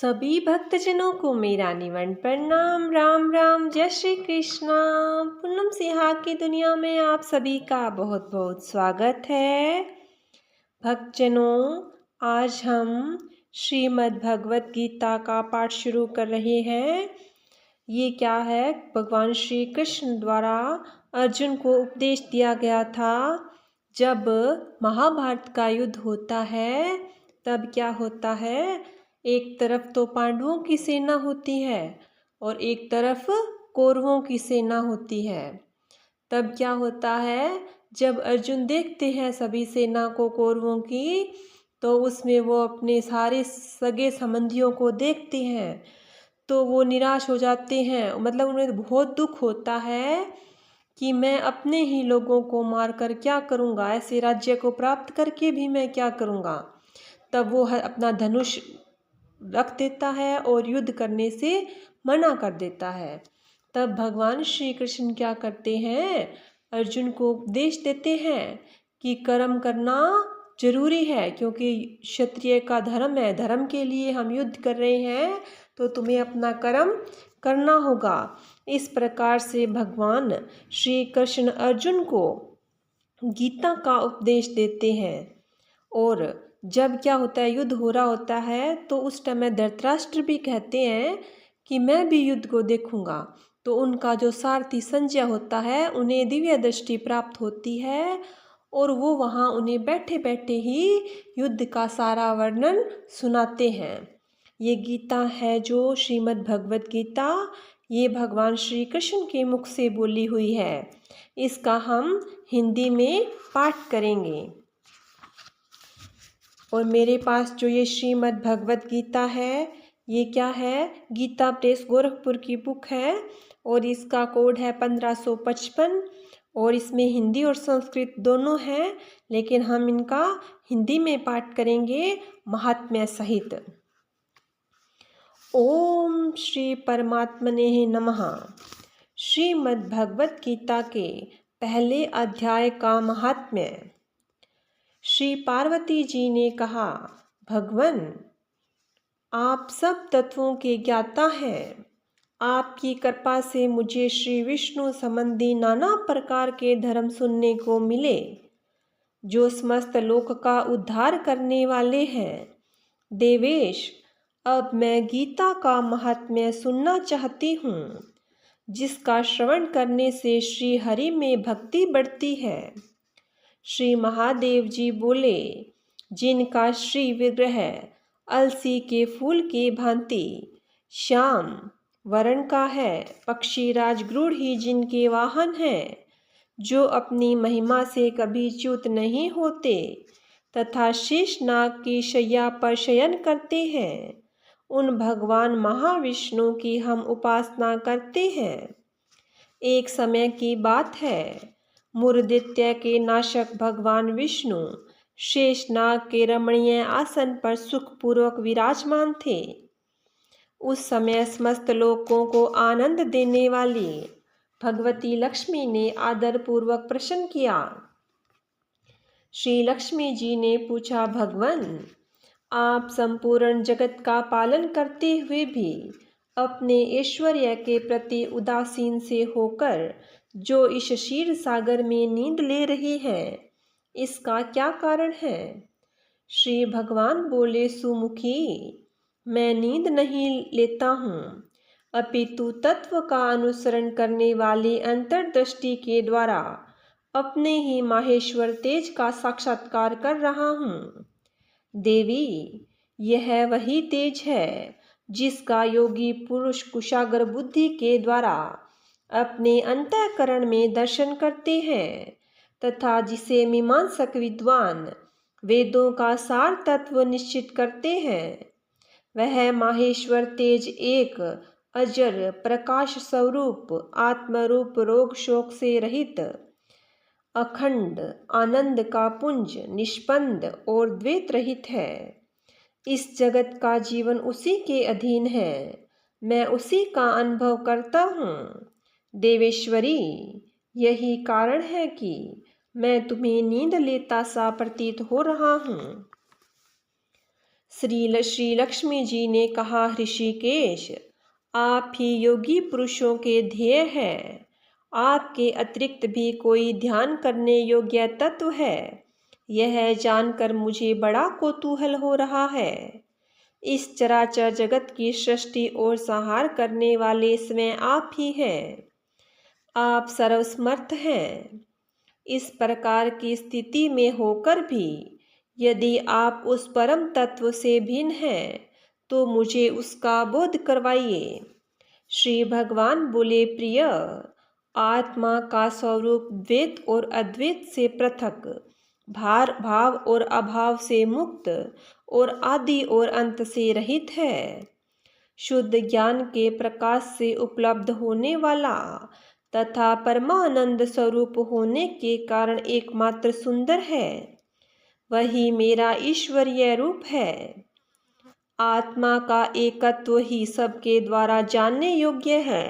सभी भक्तजनों को मेरा निवन प्रणाम। राम राम, जय श्री कृष्णा। पूनम सिहा की दुनिया में आप सभी का बहुत बहुत स्वागत है। भक्तजनों, आज हम श्रीमद् भगवत गीता का पाठ शुरू कर रहे हैं। ये क्या है? भगवान श्री कृष्ण द्वारा अर्जुन को उपदेश दिया गया था। जब महाभारत का युद्ध होता है तब क्या होता है, एक तरफ तो पांडवों की सेना होती है और एक तरफ कौरवों की सेना होती है। तब क्या होता है, जब अर्जुन देखते हैं सभी सेना को कौरवों की, तो उसमें वो अपने सारे सगे संबंधियों को देखते हैं तो वो निराश हो जाते हैं। मतलब उन्हें बहुत दुख होता है कि मैं अपने ही लोगों को मारकर क्या करूँगा, ऐसे राज्य को प्राप्त करके भी मैं क्या करूँगा। तब वो अपना धनुष रख देता है और युद्ध करने से मना कर देता है। तब भगवान श्री कृष्ण क्या करते हैं, अर्जुन को उपदेश देते हैं कि कर्म करना जरूरी है, क्योंकि क्षत्रिय का धर्म है, धर्म के लिए हम युद्ध कर रहे हैं तो तुम्हें अपना कर्म करना होगा। इस प्रकार से भगवान श्री कृष्ण अर्जुन को गीता का उपदेश देते हैं। और जब क्या होता है, युद्ध हो रहा होता है, तो उस टाइम धृतराष्ट्र भी कहते हैं कि मैं भी युद्ध को देखूंगा। तो उनका जो सारथी संजय होता है, उन्हें दिव्य दृष्टि प्राप्त होती है और वो वहाँ उन्हें बैठे बैठे ही युद्ध का सारा वर्णन सुनाते हैं। ये गीता है जो श्रीमद् भगवत गीता, ये भगवान श्री कृष्ण के मुख से बोली हुई है। इसका हम हिंदी में पाठ करेंगे। और मेरे पास जो ये श्रीमद् भगवत गीता है, ये क्या है, गीता प्रेस गोरखपुर की बुक है और इसका कोड है 1555 और इसमें हिंदी और संस्कृत दोनों हैं, लेकिन हम इनका हिंदी में पाठ करेंगे महात्म्य सहित। ओम श्री परमात्मने नमः। श्रीमद् भगवत गीता के पहले अध्याय का महात्म्य। श्री पार्वती जी ने कहा, भगवन, आप सब तत्वों के ज्ञाता हैं। आपकी कृपा से मुझे श्री विष्णु संबंधी नाना प्रकार के धर्म सुनने को मिले, जो समस्त लोक का उद्धार करने वाले हैं। देवेश, अब मैं गीता का महात्म्य सुनना चाहती हूँ, जिसका श्रवण करने से श्री हरि में भक्ति बढ़ती है। श्री महादेव जी बोले, जिनका श्री विग्रह अलसी के फूल के भांति श्याम वर्ण का है, पक्षीराज गरुड़ ही जिनके वाहन हैं, जो अपनी महिमा से कभी च्युत नहीं होते तथा शेषनाग की शैया पर शयन करते हैं, उन भगवान महाविष्णु की हम उपासना करते हैं। एक समय की बात है, मुरदित्य के नाशक भगवान विष्णु शेषनाग के रमणीय आसन पर सुखपूर्वक विराजमान थे। उस समय समस्त लोगों को आनंद देने वाली भगवती लक्ष्मी ने आदर पूर्वक प्रश्न किया। श्री लक्ष्मी जी ने पूछा, भगवन, आप संपूर्ण जगत का पालन करते हुए भी अपने ऐश्वर्य के प्रति उदासीन से होकर जो इस क्षीर सागर में नींद ले रही है, इसका क्या कारण है? श्री भगवान बोले, सुमुखी, मैं नींद नहीं लेता हूँ, अपितु तत्व का अनुसरण करने वाली अंतर्दृष्टि के द्वारा अपने ही माहेश्वर तेज का साक्षात्कार कर रहा हूँ। देवी, यह वही तेज है जिसका योगी पुरुष कुशाग्र बुद्धि के द्वारा अपने अंतःकरण में दर्शन करते हैं तथा जिसे मीमांसक विद्वान वेदों का सार तत्व निश्चित करते हैं। वह माहेश्वर तेज एक अजर प्रकाश स्वरूप आत्मरूप रोग शोक से रहित अखंड आनंद का पुंज निष्पन्द और द्वैत रहित है। इस जगत का जीवन उसी के अधीन है, मैं उसी का अनुभव करता हूँ। देवेश्वरी, यही कारण है कि मैं तुम्हें नींद लेता सा प्रतीत हो रहा हूँ। श्री लक्ष्मी जी ने कहा, ऋषिकेश, आप ही योगी पुरुषों के ध्येय हैं। आपके अतिरिक्त भी कोई ध्यान करने योग्य तत्व है, यह जानकर मुझे बड़ा कौतूहल हो रहा है। इस चराचर जगत की सृष्टि और संहार करने वाले स्वयं आप ही हैं। आप सर्वसमर्थ हैं। इस प्रकार की स्थिति में होकर भी यदि आप उस परम तत्व से भिन्न हैं तो मुझे उसका बोध करवाइए। श्री भगवान बोले, प्रिय, आत्मा का स्वरूप द्वैत और अद्वैत से पृथक, भाव और अभाव से मुक्त और आदि और अंत से रहित है। शुद्ध ज्ञान के प्रकाश से उपलब्ध होने वाला तथा परमानंद स्वरूप होने के कारण एकमात्र सुंदर है। वही मेरा ईश्वरीय रूप है। आत्मा का एकत्व ही सबके द्वारा जानने योग्य है।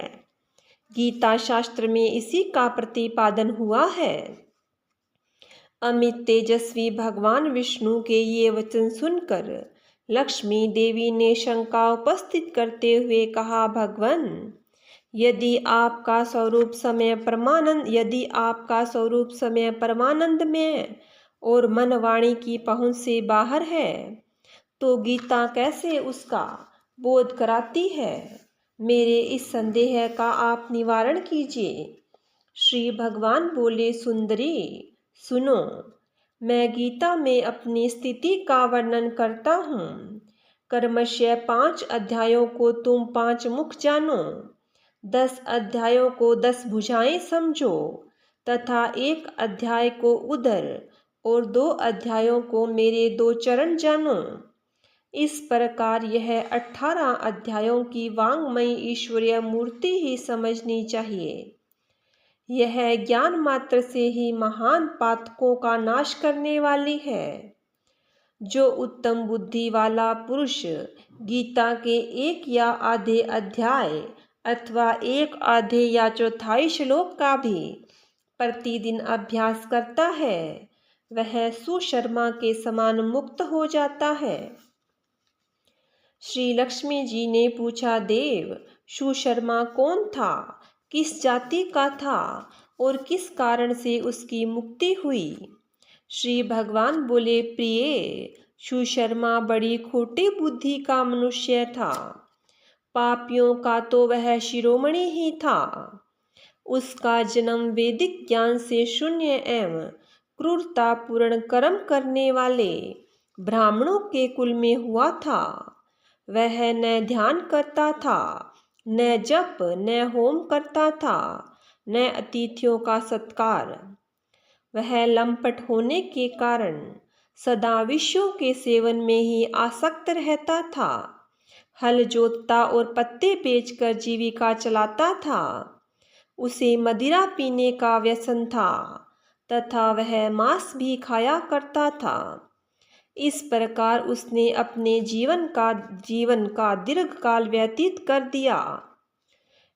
गीता शास्त्र में इसी का प्रतिपादन हुआ है। अमित तेजस्वी भगवान विष्णु के ये वचन सुनकर लक्ष्मी देवी ने शंका उपस्थित करते हुए कहा, भगवान, यदि आपका स्वरूप समय परमानंद में और मन वाणी की पहुंच से बाहर है तो गीता कैसे उसका बोध कराती है? मेरे इस संदेह का आप निवारण कीजिए। श्री भगवान बोले, सुंदरी, सुनो, मैं गीता में अपनी स्थिति का वर्णन करता हूँ। कर्मशः 5 अध्यायों को तुम 5 मुख जानो, 10 अध्यायों को 10 भुजाएं समझो तथा 1 अध्याय को उदर और 2 अध्यायों को मेरे 2 चरण जानो। इस प्रकार यह 18 अध्यायों की वांग्मयी ईश्वरीय मूर्ति ही समझनी चाहिए। यह ज्ञान मात्र से ही महान पातकों का नाश करने वाली है। जो उत्तम बुद्धि वाला पुरुष गीता के 1 या आधे अध्याय अथवा 1 आधे या चौथाई श्लोक का भी प्रतिदिन अभ्यास करता है, वह सुशर्मा के समान मुक्त हो जाता है। श्री लक्ष्मी जी ने पूछा, देव, सुशर्मा कौन था, किस जाति का था और किस कारण से उसकी मुक्ति हुई? श्री भगवान बोले, प्रिय, सुशर्मा बड़ी खोटी बुद्धि का मनुष्य था। पापियों का तो वह शिरोमणि ही था। उसका जन्म वैदिक ज्ञान से शून्य एवं क्रूरतापूर्ण कर्म करने वाले ब्राह्मणों के कुल में हुआ था। वह न ध्यान करता था, न जप, न होम करता था, न अतिथियों का सत्कार। वह लंपट होने के कारण सदा विषयों के सेवन में ही आसक्त रहता था। हल जोतता और पत्ते बेचकर जीविका चलाता था। उसे मदिरा पीने का व्यसन था तथा वह मांस भी खाया करता था। इस प्रकार उसने अपने जीवन का दीर्घकाल व्यतीत कर दिया।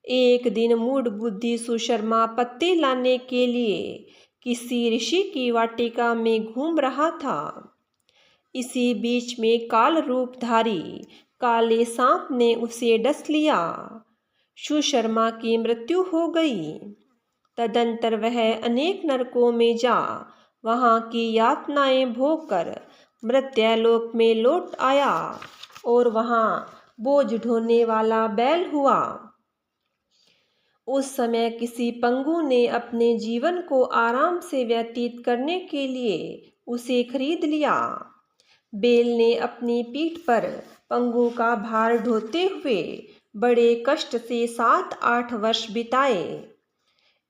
एक दिन मूढ़ बुद्धि सुशर्मा पत्ते लाने के लिए किसी ऋषि की वाटिका में घूम रहा था। इसी बीच में काल रूपधारी काले सांप ने उसे डस लिया। सुशर्मा की मृत्यु हो गई। तदंतर वह अनेक नरकों में जा वहां की यातनाएं भोगकर मृत्युलोक में लौट आया और वहां बोझ ढोने वाला बैल हुआ। उस समय किसी पंगु ने अपने जीवन को आराम से व्यतीत करने के लिए उसे खरीद लिया। बैल ने अपनी पीठ पर पंगु का भार ढोते हुए बड़े कष्ट से 7-8 वर्ष बिताए।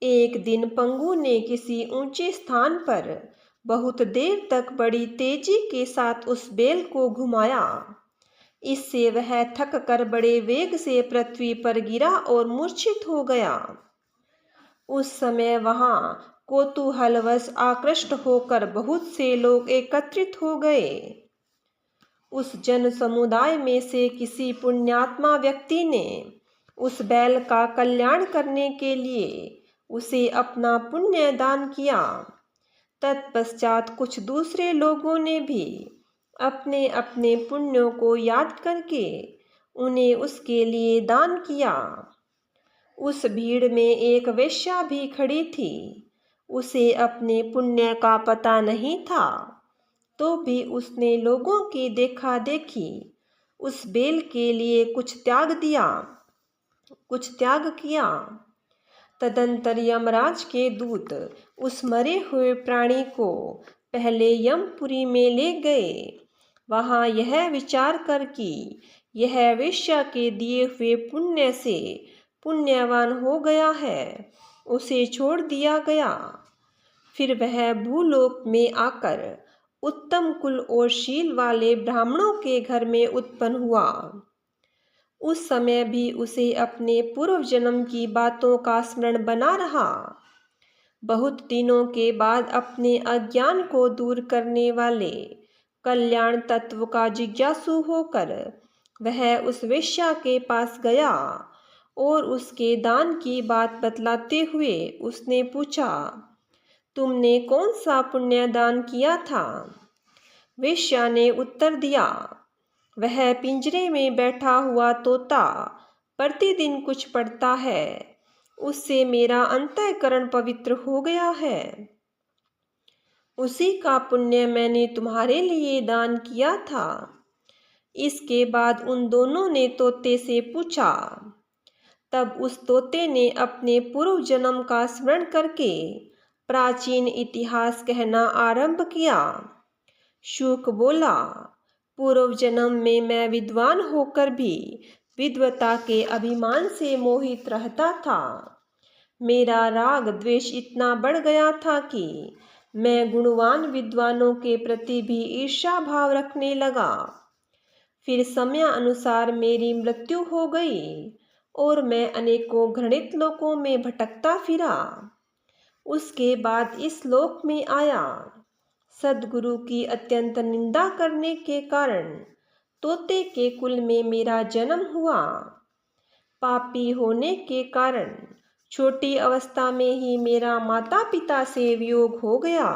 एक दिन पंगु ने किसी ऊंचे स्थान पर बहुत देर तक बड़ी तेजी के साथ उस बैल को घुमाया। इससे वह थक कर बड़े वेग से पृथ्वी पर गिरा और मूर्छित हो गया। उस समय वहां कौतूहलवश आकृष्ट होकर बहुत से लोग एकत्रित हो गए। उस जन समुदाय में से किसी पुण्यात्मा व्यक्ति ने उस बैल का कल्याण करने के लिए उसे अपना पुण्य दान किया। तत्पश्चात कुछ दूसरे लोगों ने भी अपने अपने पुण्यों को याद करके उन्हें उसके लिए दान किया। उस भीड़ में एक वेश्या भी खड़ी थी। उसे अपने पुण्य का पता नहीं था, तो भी उसने लोगों की देखा देखी उस बेल के लिए कुछ त्याग किया। तदंतर यमराज के दूत उस मरे हुए प्राणी को पहले यमपुरी में ले गए। वहां यह विचार कर कि यह वेश्या के दिए हुए पुण्य से पुण्यवान हो गया है, उसे छोड़ दिया गया। फिर वह भूलोक में आकर उत्तम कुल और शील वाले ब्राह्मणों के घर में उत्पन्न हुआ। उस समय भी उसे अपने पूर्व जन्म की बातों का स्मरण बना रहा। बहुत दिनों के बाद अपने अज्ञान को दूर करने वाले कल्याण तत्व का जिज्ञासु होकर वह उस वेश्या के पास गया और उसके दान की बात बतलाते हुए उसने पूछा, तुमने कौन सा पुण्य दान किया था? वेश्या ने उत्तर दिया, वह पिंजरे में बैठा हुआ तोता प्रतिदिन कुछ पढ़ता है, उससे मेरा अंतःकरण पवित्र हो गया है। उसी का पुण्य मैंने तुम्हारे लिए दान किया था। इसके बाद उन दोनों ने तोते से पूछा। तब उस तोते ने अपने पूर्व जन्म का स्मरण करके प्राचीन इतिहास कहना आरंभ किया। शुक बोला, पूर्व जन्म में मैं विद्वान होकर भी विद्वता के अभिमान से मोहित रहता था। मेरा राग द्वेष इतना बढ़ गया था कि मैं गुणवान विद्वानों के प्रति भी ईर्ष्या भाव रखने लगा। फिर समय अनुसार मेरी मृत्यु हो गई और मैं अनेकों घृणित लोकों में भटकता फिरा। उसके बाद इस लोक में आया। सद्गुरु की अत्यंत निंदा करने के कारण तोते के कुल में मेरा जन्म हुआ। पापी होने के कारण छोटी अवस्था में ही मेरा माता पिता से वियोग हो गया।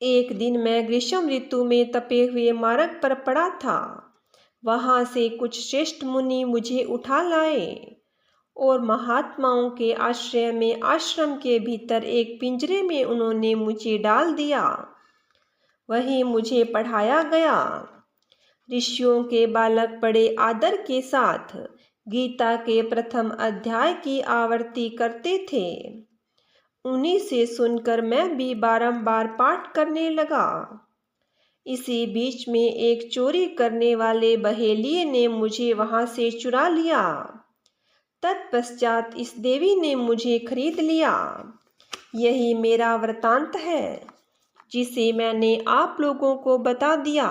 एक दिन मैं ग्रीष्म ऋतु में तपे हुए मार्ग पर पड़ा था। वहां से कुछ श्रेष्ठ मुनि मुझे उठा लाए और महात्माओं के आश्रय में आश्रम के भीतर एक पिंजरे में उन्होंने मुझे डाल दिया। वहीं मुझे पढ़ाया गया। ऋषियों के बालक बड़े आदर के साथ गीता के प्रथम अध्याय की आवृत्ति करते थे। उन्हीं से सुनकर मैं भी बारंबार पाठ करने लगा। इसी बीच में एक चोरी करने वाले बहेलिये ने मुझे वहां से चुरा लिया। तत्पश्चात इस देवी ने मुझे खरीद लिया। यही मेरा वृतांत है, जिसे मैंने आप लोगों को बता दिया।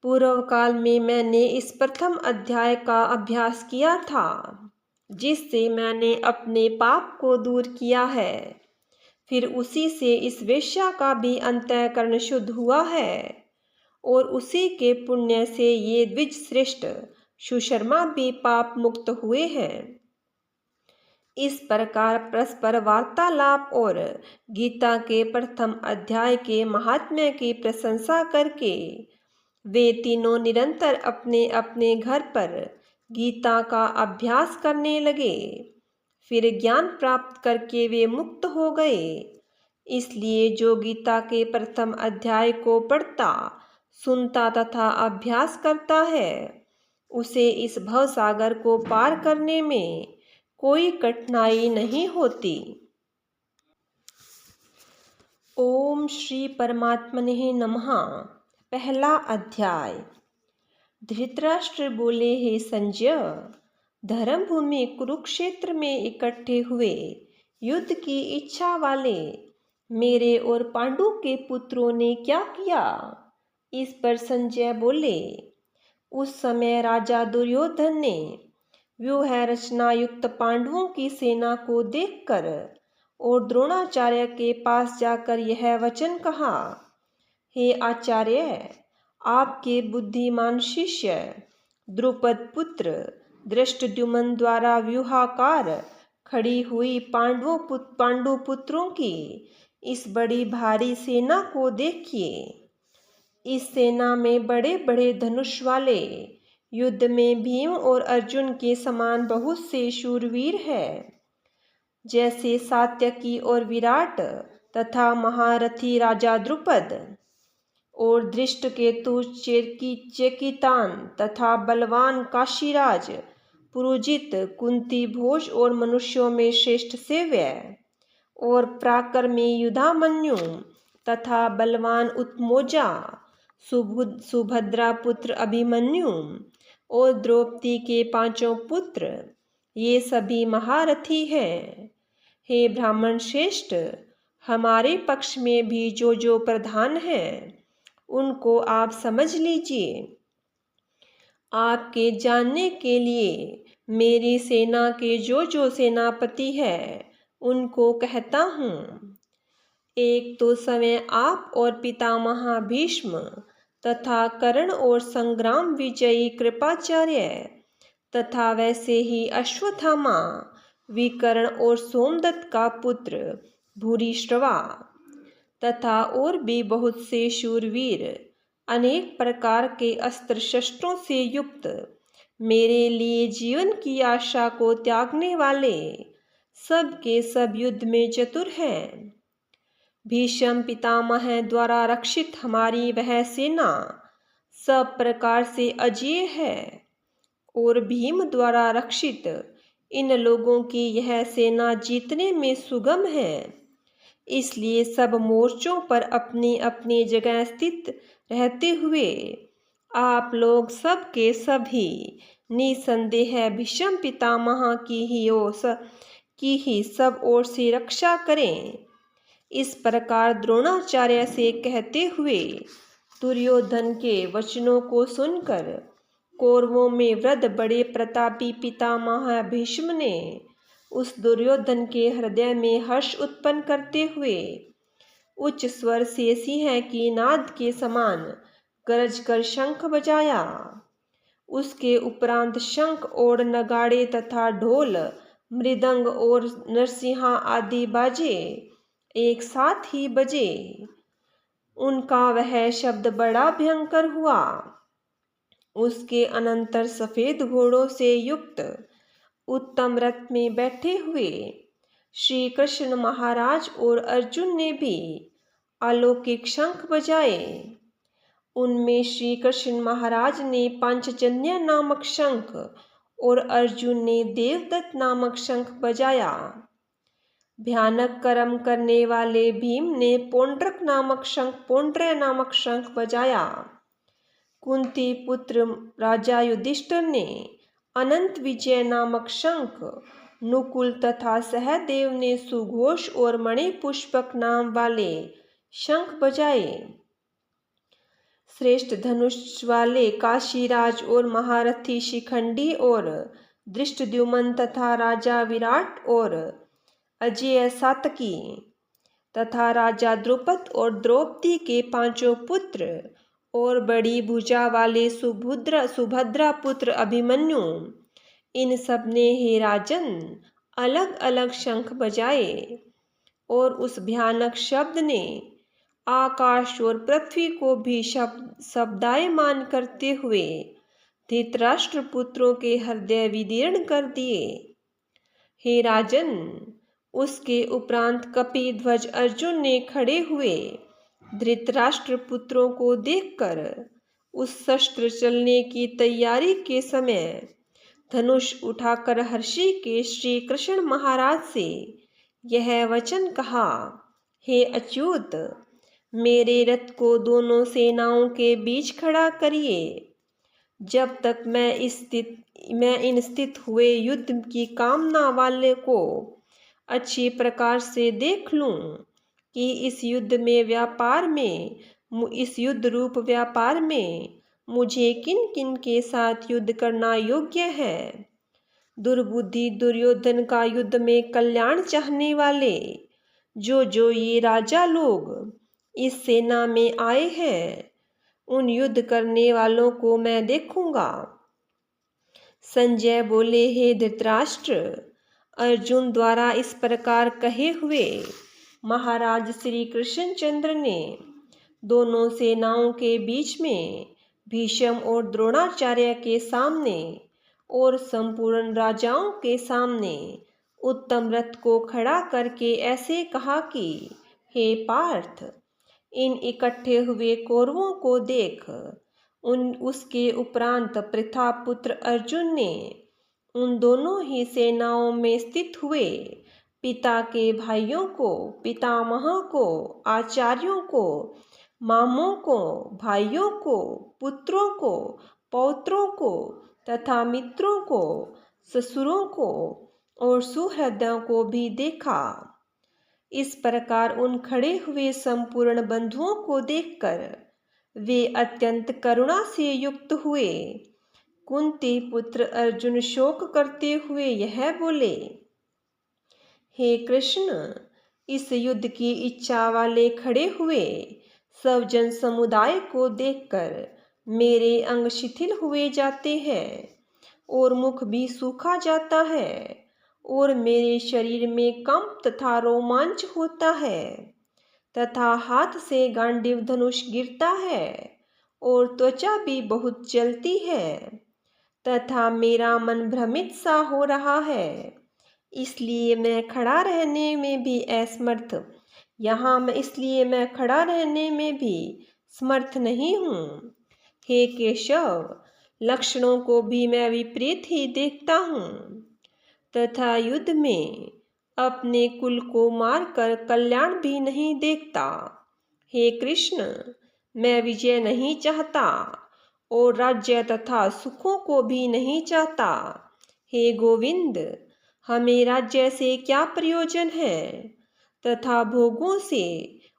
पूर्व काल में मैंने इस प्रथम अध्याय का अभ्यास किया था, जिससे मैंने अपने पाप को दूर किया है। फिर उसी से इस वेश्या का भी अंतःकरण शुद्ध हुआ है और उसी के पुण्य से ये द्विज श्रेष्ठ सुशर्मा भी पाप मुक्त हुए हैं। इस प्रकार परस्पर वार्तालाप और गीता के प्रथम अध्याय के महात्म्य की प्रशंसा करके वे तीनों निरंतर अपने अपने घर पर गीता का अभ्यास करने लगे। फिर ज्ञान प्राप्त करके वे मुक्त हो गए। इसलिए जो गीता के प्रथम अध्याय को पढ़ता, सुनता तथा अभ्यास करता है, उसे इस भवसागर को पार करने में कोई कठिनाई नहीं होती। ओम श्री परमात्मने नमः। पहला अध्याय। धृतराष्ट्र बोले, हे संजय, धर्मभूमि कुरुक्षेत्र में इकट्ठे हुए युद्ध की इच्छा वाले मेरे और पांडु के पुत्रों ने क्या किया? इस पर संजय बोले, उस समय राजा दुर्योधन ने व्यूह रचना युक्त पांडवों की सेना को देखकर और द्रोणाचार्य के पास जाकर यह वचन कहा, हे आचार्य, आपके बुद्धिमान शिष्य द्रुपद पुत्र धृष्टद्युम्न द्वारा व्यूहाकार खड़ी हुई पांडु पुत्रों की इस बड़ी भारी सेना को देखिए। इस सेना में बड़े बड़े धनुष वाले, युद्ध में भीम और अर्जुन के समान बहुत से शूरवीर हैं, जैसे सात्यकी और विराट तथा महारथी राजा द्रुपद और धृष्टकेतु चेकितान तथा बलवान काशीराज पुरुजित, कुंती भोज और मनुष्यों में श्रेष्ठ सेव्य और पराक्रमी युधामन्यु तथा बलवान उत्मोजा, सुभद्रा पुत्र अभिमन्यु और द्रौपदी के 5 पुत्र, ये सभी महारथी हैं। हे ब्राह्मण श्रेष्ठ, हमारे पक्ष में भी जो प्रधान हैं उनको आप समझ लीजिए। आपके जानने के लिए मेरी सेना के जो सेनापति हैं उनको कहता हूँ। एक तो समय आप और पितामह भीष्म तथा कर्ण और संग्राम विजयी कृपाचार्य तथा वैसे ही अश्वत्थामा, विकर्ण और सोमदत्त का पुत्र भूरिश्रवा तथा और भी बहुत से शूरवीर, अनेक प्रकार के अस्त्र शस्त्रों से युक्त, मेरे लिए जीवन की आशा को त्यागने वाले, सब के सब युद्ध में चतुर हैं। भीष्म पितामह द्वारा रक्षित हमारी वह सेना सब प्रकार से अजेय है और भीम द्वारा रक्षित इन लोगों की यह सेना जीतने में सुगम है। इसलिए सब मोर्चों पर अपनी अपनी जगह स्थित रहते हुए आप लोग सब के सभी निसंदेह भीष्म पितामह की ही सब ओर से रक्षा करें। इस प्रकार द्रोणाचार्य से कहते हुए दुर्योधन के वचनों को सुनकर कौरवों में वृद्ध बड़े प्रतापी पितामह भीष्म ने उस दुर्योधन के हृदय में हर्ष उत्पन्न करते हुए उच्च स्वर से सिंह की नाद के समान गरज कर शंख बजाया। उसके उपरांत शंख और नगाड़े तथा ढोल, मृदंग और नरसिंहा आदि बाजे एक साथ ही बजे। उनका वह शब्द बड़ा भयंकर हुआ। उसके अनंतर सफेद घोड़ों से युक्त उत्तम रथ में बैठे हुए श्री कृष्ण महाराज और अर्जुन ने भी अलौकिक शंख बजाए। उनमें श्री कृष्ण महाराज ने पांचजन्य नामक शंख और अर्जुन ने देवदत्त नामक शंख बजाया। भयानक कर्म करने वाले भीम ने पौंड्रक नामक शंख बजाया। कुंती पुत्र राजा युधिष्ठिर ने अनंत विजय नामक शंख, नुकुल तथा सहदेव ने सुघोष और मणिपुष्पक नाम वाले शंख बजाए। श्रेष्ठ धनुष वाले काशीराज और महारथी शिखंडी और धृष्टद्युम्न तथा राजा विराट और अजेय सातकी तथा राजा द्रुपद और द्रौपदी के 5 पुत्र और बड़ी भुजा वाले सुभद्रा पुत्र अभिमन्यु, इन सब ने हे राजन अलग अलग शंख बजाए और उस भयानक शब्द ने आकाश और पृथ्वी को भी शब्दायमान करते हुए धृतराष्ट्र पुत्रों के हृदय विदीर्ण कर दिए। हे राजन, उसके उपरांत कपिध्वज अर्जुन ने खड़े हुए धृतराष्ट्र पुत्रों को देखकर उस शस्त्र चलने की तैयारी के समय धनुष उठाकर हर्षि के श्री कृष्ण महाराज से यह वचन कहा, हे अच्युत, मेरे रथ को दोनों सेनाओं के बीच खड़ा करिए, जब तक मैं इन स्थित हुए युद्ध की कामना वाले को अच्छी प्रकार से देख लूं कि इस युद्ध रूप व्यापार में मुझे किन किन के साथ युद्ध करना योग्य है। दुर्बुद्धि दुर्योधन का युद्ध में कल्याण चाहने वाले जो ये राजा लोग इस सेना में आए हैं, उन युद्ध करने वालों को मैं देखूंगा। संजय बोले, हे धृतराष्ट्र, अर्जुन द्वारा इस प्रकार कहे हुए महाराज श्री कृष्णचंद्र ने दोनों सेनाओं के बीच में भीष्म और द्रोणाचार्य के सामने और संपूर्ण राजाओं के सामने उत्तम रथ को खड़ा करके ऐसे कहा कि हे पार्थ, इन इकट्ठे हुए कौरवों को देख। उसके उपरांत प्रथापुत्र अर्जुन ने उन दोनों ही सेनाओं में स्थित हुए पिता के भाइयों को, पितामह को, आचार्यों को, मामों को, भाइयों को, पुत्रों को, पौत्रों को तथा मित्रों को, ससुरों को और सुहृदों को भी देखा। इस प्रकार उन खड़े हुए संपूर्ण बंधुओं को देखकर वे अत्यंत करुणा से युक्त हुए। कुंती पुत्र अर्जुन शोक करते हुए यह बोले, हे कृष्ण, इस युद्ध की इच्छा वाले खड़े हुए सब जन समुदाय को देखकर मेरे अंग शिथिल हुए जाते हैं और मुख भी सूखा जाता है और मेरे शरीर में कंप तथा रोमांच होता है तथा हाथ से गांडीव धनुष गिरता है और त्वचा भी बहुत जलती है तथा मेरा मन भ्रमित सा हो रहा है। इसलिए मैं खड़ा रहने में भी असमर्थ इसलिए मैं खड़ा रहने में भी समर्थ नहीं हूँ। हे केशव, लक्षणों को भी मैं विपरीत ही देखता हूँ तथा युद्ध में अपने कुल को मारकर कल्याण भी नहीं देखता। हे कृष्ण, मैं विजय नहीं चाहता और राज्य तथा सुखों को भी नहीं चाहता। हे गोविंद, हमें राज्य से क्या प्रयोजन है तथा भोगों से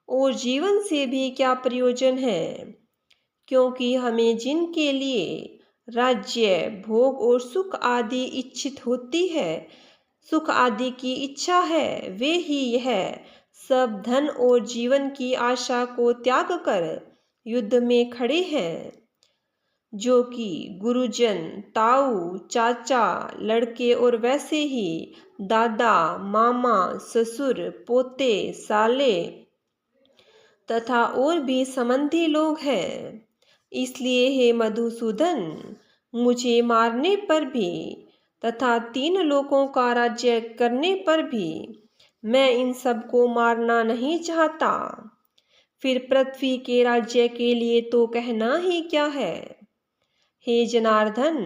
और जीवन से भी क्या प्रयोजन है, क्योंकि हमें जिनके लिए राज्य, भोग और सुख आदि इच्छित होती है, सुख आदि की इच्छा है, वे ही यह सब धन और जीवन की आशा को त्याग कर युद्ध में खड़े हैं, जो कि गुरुजन, ताऊ, चाचा, लड़के और वैसे ही दादा, मामा, ससुर, पोते, साले तथा और भी संबंधी लोग हैं। इसलिए हे मधुसूदन, मुझे मारने पर भी तथा 3 लोकों का राज्य करने पर भी मैं इन सब को मारना नहीं चाहता। फिर पृथ्वी के राज्य के लिए तो कहना ही क्या है। हे जनार्दन,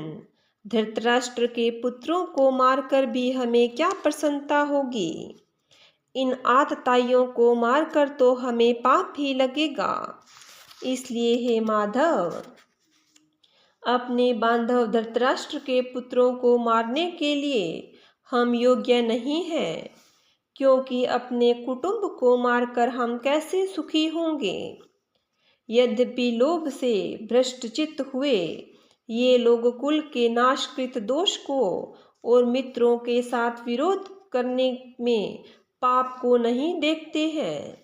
धृतराष्ट्र के पुत्रों को मारकर भी हमें क्या प्रसन्नता होगी। इन आतताइयों को मारकर तो हमें पाप ही लगेगा। इसलिए हे माधव, अपने बांधव धृतराष्ट्र के पुत्रों को मारने के लिए हम योग्य नहीं हैं, क्योंकि अपने कुटुंब को मारकर हम कैसे सुखी होंगे। यद्यपि लोभ से भ्रष्टचित्त हुए ये लोग कुल के नाशकृत दोष को और मित्रों के साथ विरोध करने में पाप को नहीं देखते हैं,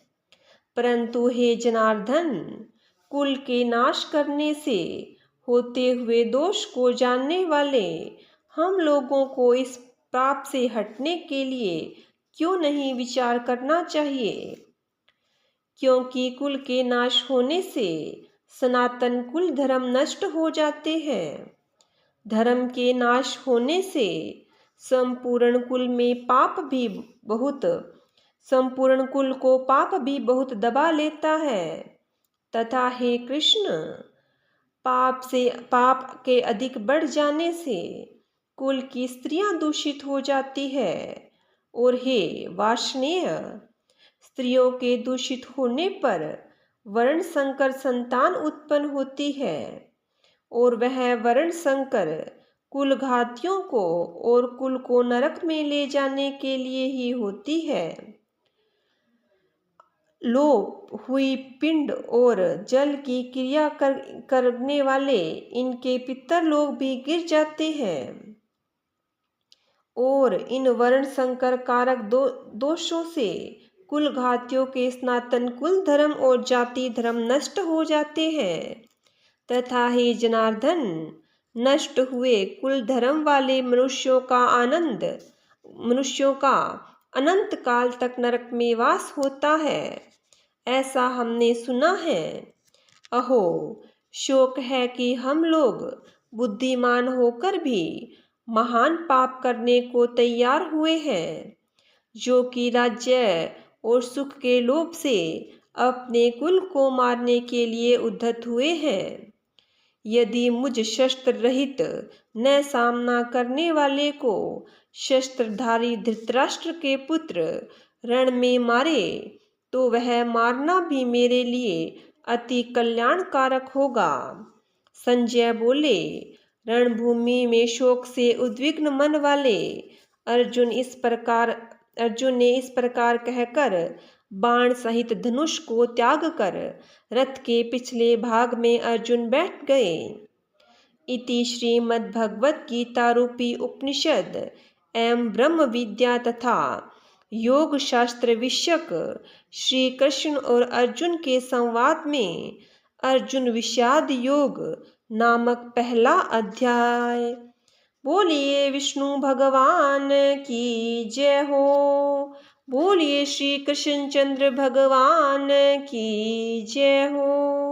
परंतु हे जनार्दन, कुल के नाश करने से होते हुए दोष को जानने वाले हम लोगों को इस पाप से हटने के लिए क्यों नहीं विचार करना चाहिए। क्योंकि कुल के नाश होने से सनातन कुल धर्म नष्ट हो जाते हैं। धर्म के नाश होने से संपूर्ण कुल को पाप भी बहुत दबा लेता है तथा हे कृष्ण, पाप के अधिक बढ़ जाने से कुल की स्त्रियां दूषित हो जाती है और हे वार्ष्णेय, स्त्रियों के दूषित होने पर वर्ण संकर संतान उत्पन्न होती है और वह वर्ण संकर कुल घातियों को और कुल को नरक में ले जाने के लिए ही होती है। लोप हुई पिंड और जल की क्रिया करने वाले इनके पितर लोग भी गिर जाते हैं और इन वर्ण संकर कारक दोषों से कुल घातियों के सनातन कुल धर्म और जाति धर्म नष्ट हो जाते हैं तथा हे जनार्दन, नष्ट हुए कुल धर्म वाले मनुष्यों का अनंत काल तक नरक में वास होता है। ऐसा हमने सुना है। अहो, शोक है कि हम लोग बुद्धिमान होकर भी महान पाप करने को तैयार हुए हैं, जो कि राज्य और सुख के लोभ से अपने कुल को मारने के लिए उद्धत हुए हैं। यदि मुझ शस्त्र रहित न सामना करने वाले को शस्त्रधारी धृतराष्ट्र के पुत्र रण में मारे, तो वह मारना भी मेरे लिए अति कल्याणकारक होगा। संजय बोले। रणभूमि में शोक से उद्विग्न मन वाले अर्जुन ने इस प्रकार कहकर बाण सहित धनुष को त्याग कर रथ के पिछले भाग में अर्जुन बैठ गए। इति श्रीमद्भगवत गीता रूपी उपनिषद एवं ब्रह्म विद्या तथा योग शास्त्र विषयक श्री कृष्ण और अर्जुन के संवाद में अर्जुन विषाद योग नामक पहला अध्याय। बोलिए विष्णु भगवान की जय हो। बोलिए श्री कृष्ण चंद्र भगवान की जय हो।